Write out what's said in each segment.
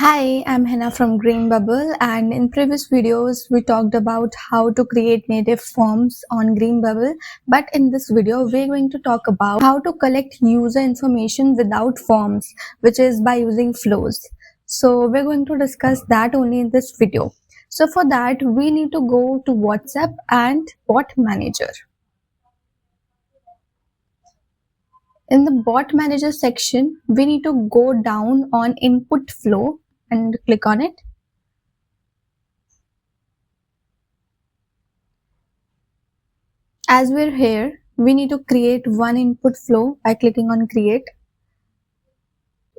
Hi, I'm Hannah from Greenbubble, and in previous videos we talked about how to create native forms on Greenbubble, but in this video we're going to talk about how to collect user information without forms, which is by using flows. So we're going to discuss that only in this video. So for that we need to go to WhatsApp and Bot Manager. In the Bot Manager section, we need to go down on Input Flow and click on it. As we're here, we need to create one input flow by clicking on create.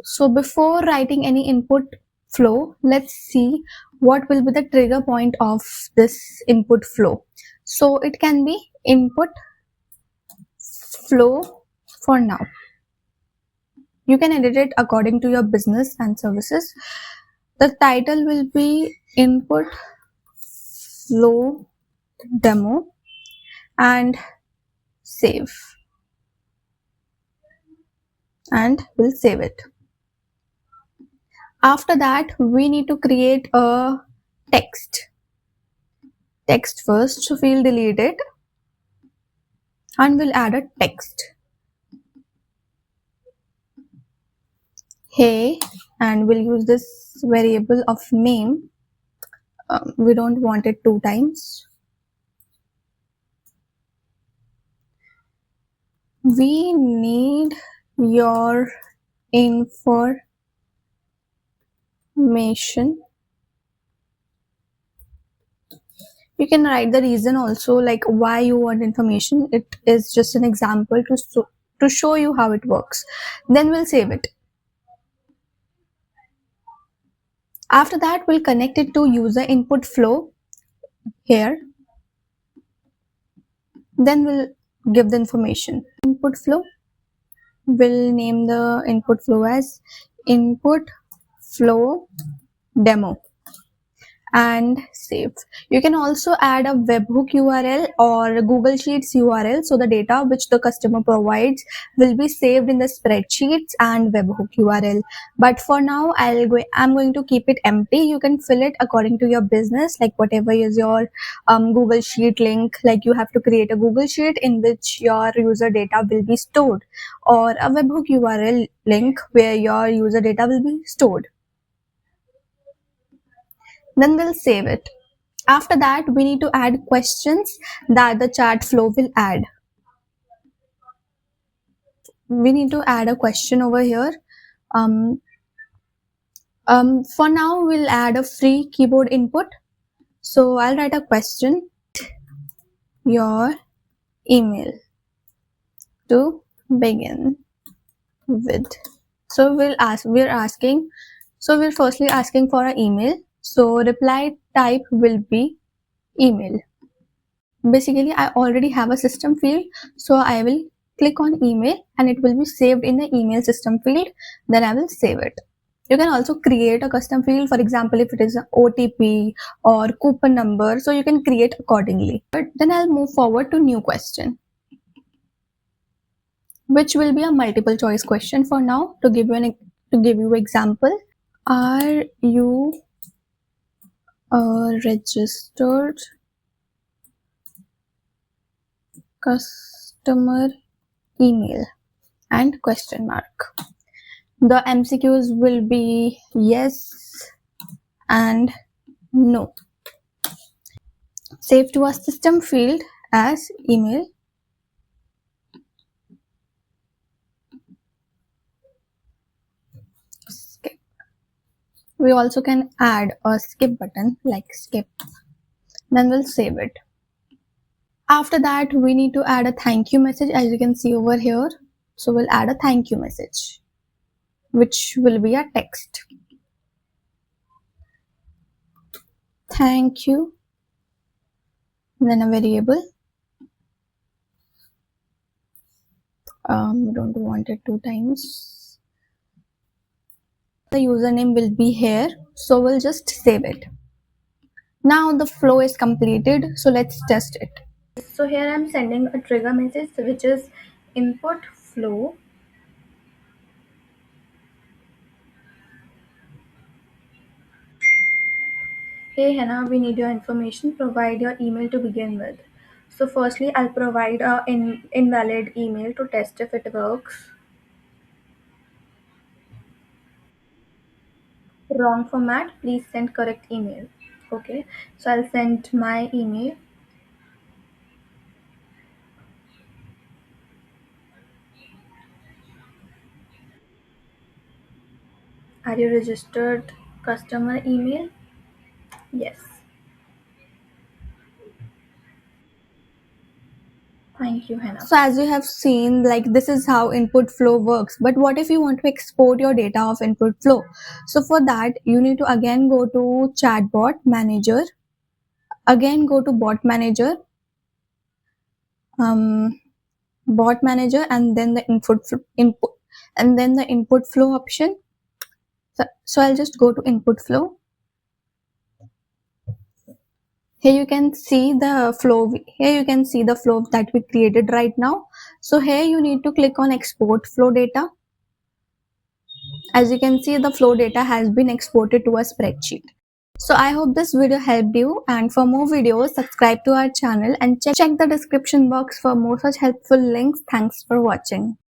So before writing any input flow, let's see what will be the trigger point of this input flow. So it can be input flow for now. You can edit it according to your business and services. The title will be input flow demo and save, and we'll save it. After that, we need to create a text first, so we'll delete it and we'll add a text. Hey, and we'll use this variable of name. We don't want it 2 times. We need your information. You can write the reason also, like why you want information. It is just an example to show you how it works. Then we'll save it. After that, we'll connect it to user input flow here. Then we'll give the information. Input flow. We'll name the input flow as input flow demo and save. You can also add a webhook URL or Google Sheets URL, so the data which the customer provides will be saved in the spreadsheets and webhook URL. But for now, I'm going to keep it empty. You can fill it according to your business, like whatever is your Google Sheet link. Like you have to create a Google Sheet in which your user data will be stored, or a webhook URL link where your user data will be stored. Then we'll save it. After that, we need to add questions that the chat flow will add. We need to add a question over here. For now, we'll add a free keyboard input. So I'll write a question. Your email to begin with. So we're firstly asking for an email. So reply type will be email. Basically, I already have a system field, so I will click on email and it will be saved in the email system field. Then I will save it. You can also create a custom field, for example, if it is an OTP or coupon number, so you can create accordingly. But then I'll move forward to new question, which will be a multiple choice question for now. To give you example, are you a registered customer email and question mark. The MCQs will be yes and no. Save to a system field as email. Skip. We also can add a skip button like skip. Then we'll save it. After that, we need to add a thank you message, as you can see over here. So we'll add a thank you message, which will be a text. Thank you. Then a variable. Don't want it 2 times. The username will be here, so we'll just save it. Now the flow is completed, so let's test it. So here I'm sending a trigger message, which is input flow Hey Hannah, we need your information. Provide your email to begin with. So firstly, I'll provide a invalid email to test if it works. Wrong format, please send correct email. Okay, so I'll send my email. Are you registered customer email? Yes. Thank you, Hannah. So as you have seen, like this is how input flow works. But what if you want to export your data of input flow? So for that, you need to again go to chatbot manager. Again, go to bot manager, um, bot manager, and then the input, and then the input flow option. So I'll just go to input flow. Here you can see the flow. Here you can see the flow that we created right now. So here you need to click on export flow data. As you can see, the flow data has been exported to a spreadsheet. So I hope this video helped you, and for more videos, subscribe to our channel and check the description box for more such helpful links. Thanks for watching.